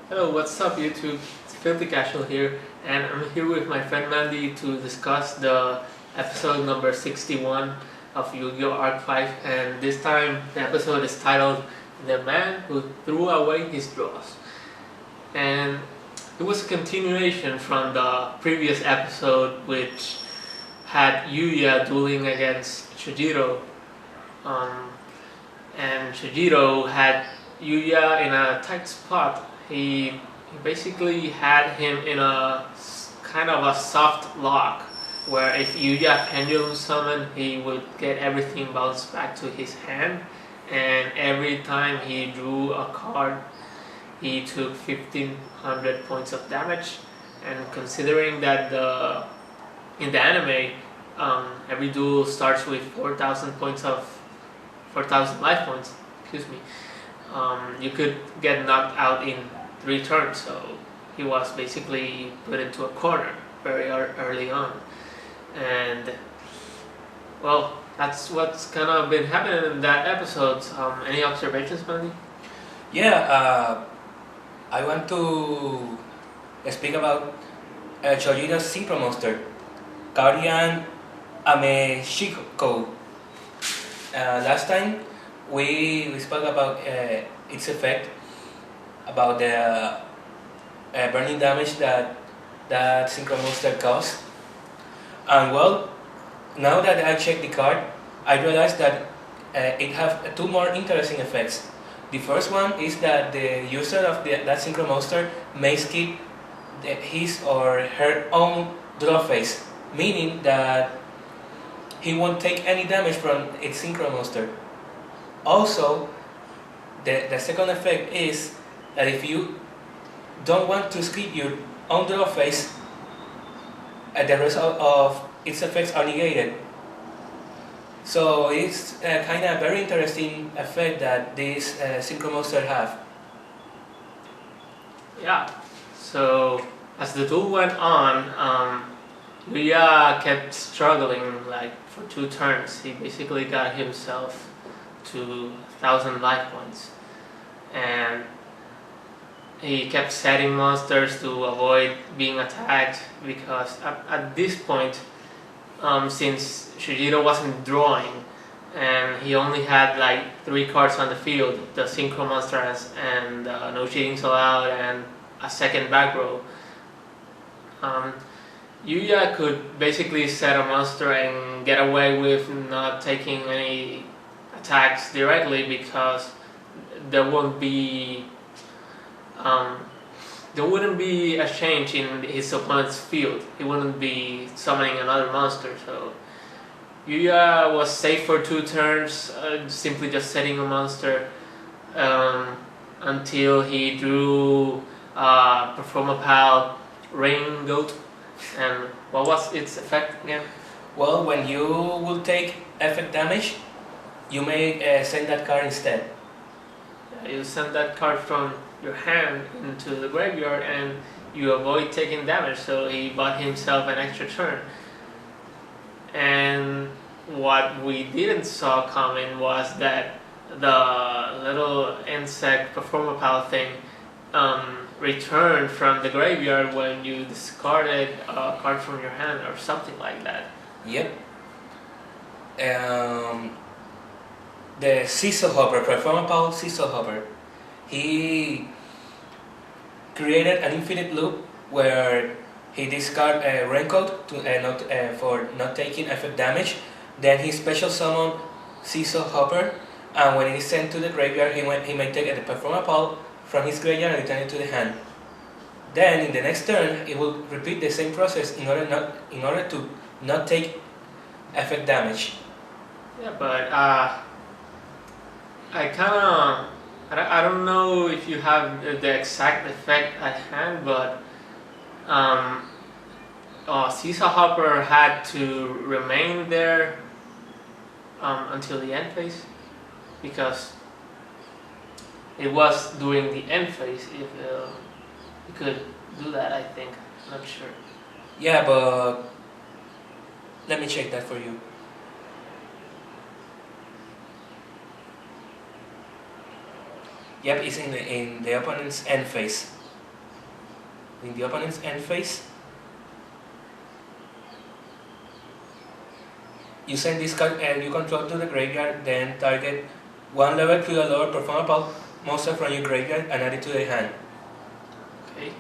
Hello, what's up YouTube? It's Filthy Casual here, and I'm here with my friend Mandy to discuss the episode number 61 of Yu-Gi-Oh! Arc 5, and this time the episode is titled The Man Who Threw Away His Draws. And it was a continuation from the previous episode, which had Yuya dueling against Shujiro. Um, and Shujiro had Yuya in a tight spot. He basically had him in a kind of a soft lock where if Yuya pendulum summoned, he would get everything bounced back to his hand, and every time he drew a card he took 1500 points of damage. And considering that in the anime every duel starts with 4,000 life points, excuse me, you could get knocked out in 3 turns, so he was basically put into a corner very early on. And well, that's what's kind of been happening in that episode. Any observations, Mandy? Yeah, I want to speak about Chojiro's Synchro Monster, Guardian Ameshiko. Last time we spoke about its effect, about the burning damage that Synchro Monster caused. And well, now that I checked the card, I realized that it has 2 more interesting effects. The first one is that the user of that Synchro Monster may skip his or her own draw phase, meaning that he won't take any damage from its Synchro Monster. Also, the second effect is that if you don't want to skip your own draw phase, the rest of its effects are negated. So it's kind of very interesting effect that this Synchro Monster have. Yeah, so as the duel went on, Yuya kept struggling like for 2 turns. He basically got himself to 1,000 life points, and he kept setting monsters to avoid being attacked because at this point, since Shujiro wasn't drawing and he only had like 3 cards on the field, the Synchro Monsters and No Cheatings Allowed and a second back row, Yuya could basically set a monster and get away with not taking any attacks directly because there wouldn't be a change in his opponent's field. He wouldn't be summoning another monster, so Yuya was safe for 2 turns, simply just setting a monster until he drew Performapal Rain Goat. And what was its effect again? Well, when you will take effect damage, you may send that card instead. You send that card from your hand into the graveyard and you avoid taking damage, so he bought himself an extra turn. And what we didn't saw coming was that the little insect Performapal thing returned from the graveyard when you discarded a card from your hand or something like that. Yep. The Seesaw Hopper, Performapal Seesaw Hopper, he created an infinite loop where he discarded a Raincoat for not taking effect damage. Then he special summoned Seesaw Hopper, and when it is sent to the graveyard, he may take the Performapal from his graveyard and return it to the hand. Then in the next turn, it will repeat the same process in order to not take effect damage. Yeah, but I don't know if you have the exact effect at hand, but Seesaw Hopper had to remain there until the end phase, because it was during the end phase if you could do that, I think. I'm not sure. Yeah, but let me check that for you. Yep, it's in the opponent's end phase. in the opponent's end phase. You send this card you control to the graveyard, then target one level 3 or lower performable monster from your graveyard and add it to the hand. Okay.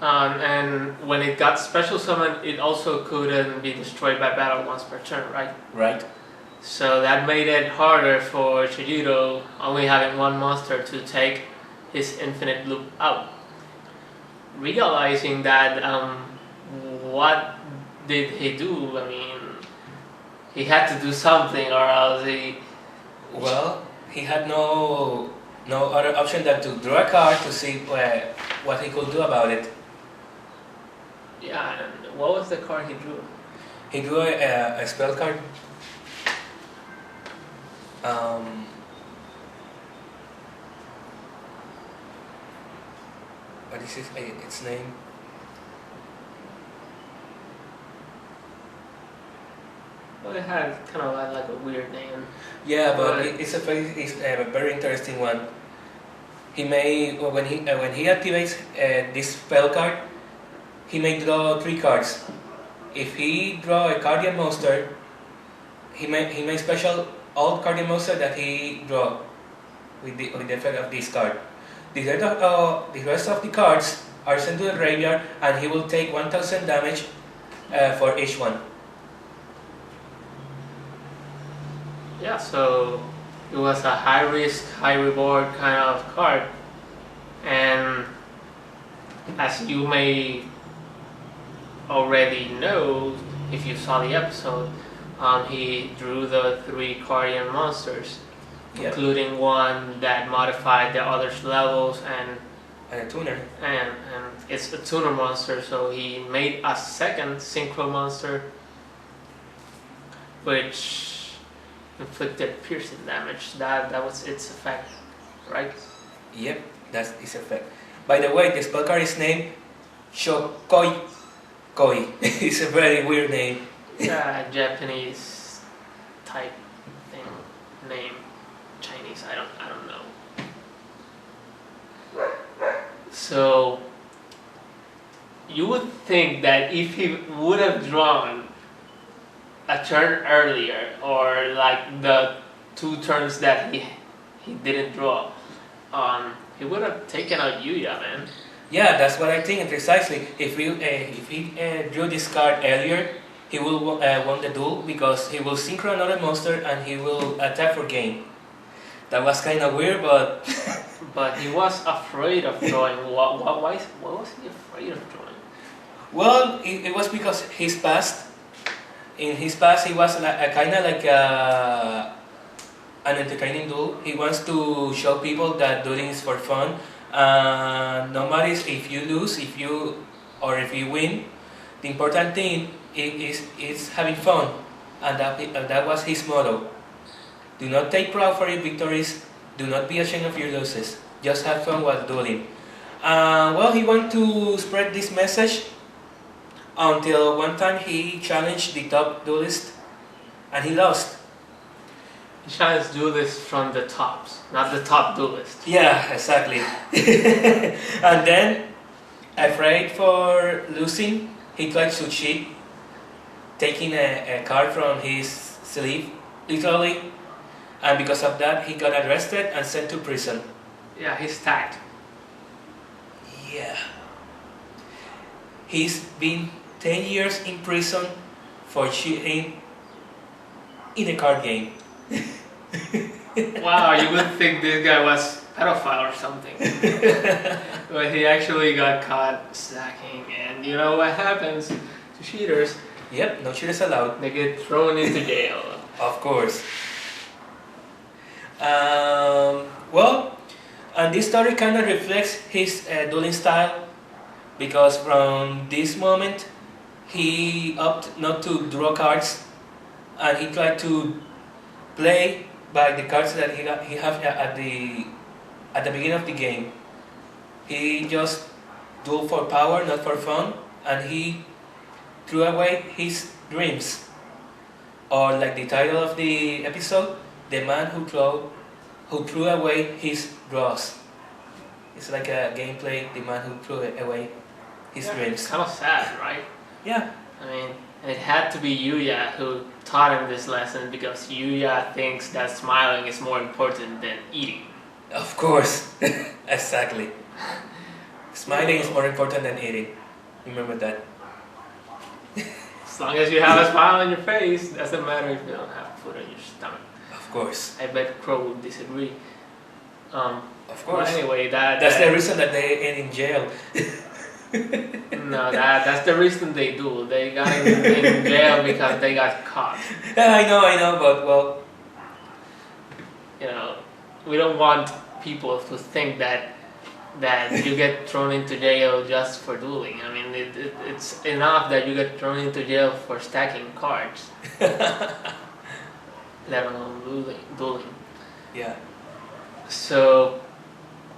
And when it got special summoned, it also couldn't be destroyed by battle once per turn, right? Right. So that made it harder for Yugioh, only having one monster, to take his infinite loop out. Realizing that, what did he do? I mean, he had to do something, or else he... Well, he had no other option than to draw a card to see what he could do about it. Yeah, and what was the card he drew? He drew a spell card. What is its name? Well, it had kind of like a weird name. Yeah, but it's a very interesting one. He may when he activates this spell card, he may draw 3 cards. If he draw a Guardian monster, he may special all Guardian monster that he draw with the effect of this card. The rest of the cards are sent to the graveyard, and he will take 1000 damage for each one. Yeah, so it was a high risk, high reward kind of card. And as you may already know, if you saw the episode, he drew the 3 Guardian monsters, Yep. including one that modified the others' levels, and a tuner. And it's a tuner monster, so he made a second synchro monster, which inflicted piercing damage. That was its effect, right? Yep, that's its effect. By the way, the spell card is named Shokoi Koi. It's a very weird name. Yeah, Japanese type thing, name, Chinese. I don't know. So you would think that if he would have drawn a turn earlier, or like the 2 turns that he didn't draw, he would have taken out Yugioh, man. Yeah, that's what I think precisely. If he drew this card earlier, he will won the duel, because he will synchro another monster and he will attack for gain. That was kind of weird, but But he was afraid of drawing. What was he afraid of drawing? well, it was because his past. In his past, he was kind of like an entertaining duel. He wants to show people that dueling is for fun. No matter if you lose, if you win, the important thing is having fun, and that was his motto. Do not take proud for your victories. Do not be ashamed of your losses. Just have fun while dueling. Well, he wanted to spread this message until one time he challenged the top duelist, and he lost. He challenged duelists from the tops, not the top duelist. Yeah, exactly. And then, afraid for losing, he tried to cheat, taking a card from his sleeve, literally, and because of that, he got arrested and sent to prison. Yeah, he's tagged. Yeah. He's been 10 years in prison for cheating in a card game. Wow, you would think this guy was pedophile or something. But he actually got caught stacking, and you know what happens to cheaters? Yep, no cheaters allowed. They get thrown into jail. Of course. Well, and this story kind of reflects his dueling style, because from this moment he opted not to draw cards, and he tried to play by the cards that he have at the beginning of the game. He just dueled for power, not for fun, and he threw away his dreams. Or like the title of the episode, the man who threw away his draws. It's like a gameplay, the man who threw away his dreams. Kind of sad, right? Yeah, I mean, it had to be Yugioh who taught him this lesson because Yugioh thinks that smiling is more important than eating. of course. Exactly. Smiling is more important than eating. Remember that. As long as you have a smile on your face, doesn't matter if you don't have food on your stomach. Of course. I bet Crow would disagree. Of course. Well, anyway, That's the reason that they end in jail. No, that's the reason they do. They got in jail because they got caught. Yeah, I know, but well, You know, we don't want people to think that you get thrown into jail just for dueling. I mean, it's enough that you get thrown into jail for stacking cards, let alone dueling. yeah. So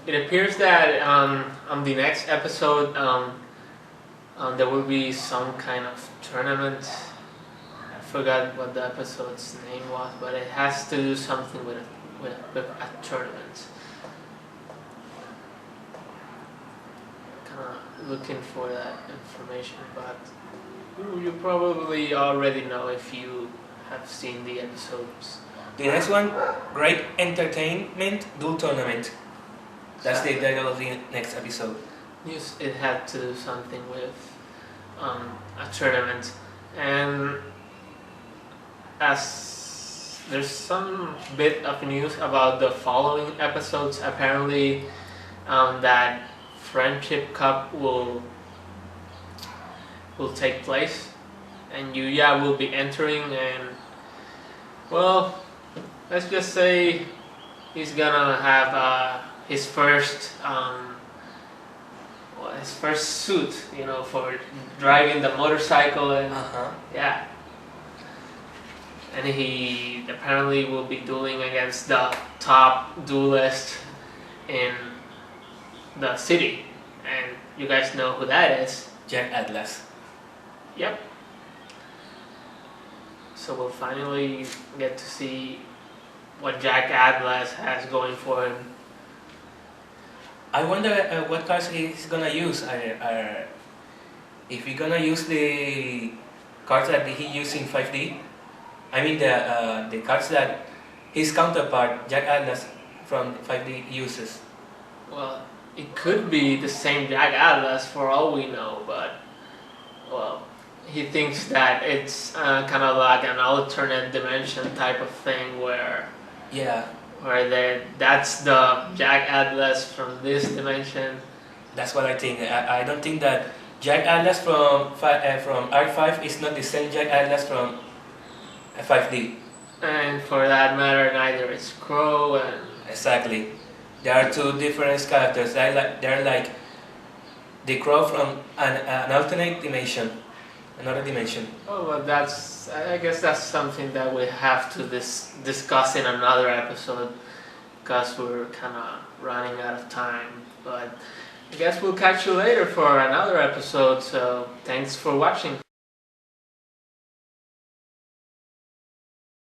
it appears that on the next episode there will be some kind of tournament. I forgot what the episode's name was, but it has to do something with a tournament. Kind of looking for that information, but you probably already know if you have seen the episodes. The next one, Great Entertainment Duel Tournament. That's the title of the next episode. Yes, it had to do something with a tournament, and as there's some bit of news about the following episodes, apparently that Friendship Cup will take place, and Yuya will be entering, and well, let's just say he's gonna have his first suit, for driving the motorcycle, and yeah, and he apparently will be dueling against the top duelist in the city, and you guys know who that is. Jack Atlas. Yep. So we'll finally get to see what Jack Atlas has going for him. I wonder what cards he's gonna use. If he's gonna use the cards that he used in 5D. I mean the cards that his counterpart Jack Atlas from 5D uses. Well, it could be the same Jack Atlas for all we know, but well, he thinks that it's kind of like an alternate dimension type of thing where that's the Jack Atlas from this dimension. That's what I think. I don't think that Jack Atlas from R5 is not the same Jack Atlas from 5D. And for that matter, neither is Crow and... Exactly. There are two different characters. They're like the Crow from an alternate dimension, another dimension. Oh, well, I guess that's something that we have to discuss in another episode, because we're kind of running out of time. But I guess we'll catch you later for another episode, so thanks for watching.